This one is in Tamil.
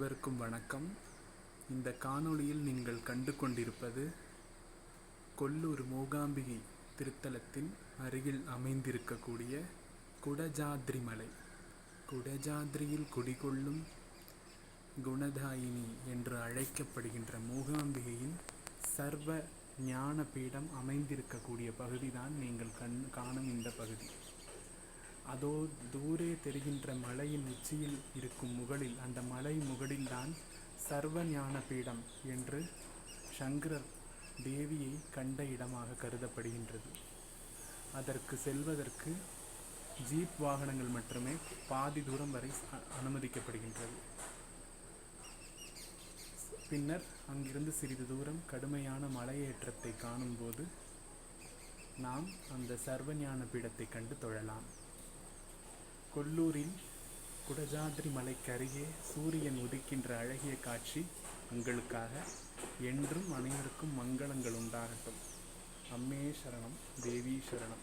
அனைவருக்கும் வணக்கம். இந்த காணொளியில் நீங்கள் கண்டு கொண்டிருப்பது கொல்லூர் மூகாம்பிகை திருத்தலத்தின் அருகில் அமைந்திருக்கக்கூடிய குடஜாத்ரி மலை. குடஜாத்ரியில் குடிகொள்ளும் குணதாயினி என்று அழைக்கப்படுகின்ற மூகாம்பிகையின் சர்வ ஞான பீடம் அமைந்திருக்கக்கூடிய பகுதிதான் நீங்கள் காணும் இந்த பகுதி. அதோ தூரே தெரிகின்ற மலையின் உச்சியில் இருக்கும் முகடில், அந்த மலை முகடில்தான் சர்வ ஞான பீடம் என்று சங்கரர் தேவியை கண்ட இடமாக கருதப்படுகின்றது. அதற்கு செல்வதற்கு ஜீப் வாகனங்கள் மட்டுமே பாதி தூரம் வரை அனுமதிக்கப்படுகின்றது. பின்னர் அங்கிருந்து சிறிது தூரம் கடுமையான மலையேற்றத்தை காணும்போது நாம் அந்த சர்வஞான பீடத்தை கண்டு தொழலாம். கொல்லூரில் குடஜாத்ரி மலைக்கு அருகே சூரியன் உதிக்கின்ற அழகிய காட்சி உங்களுக்காக. என்றும் அனைவருக்கும் மங்களங்கள் உண்டாகட்டும். அம்மே சரணம், தேவி சரணம்.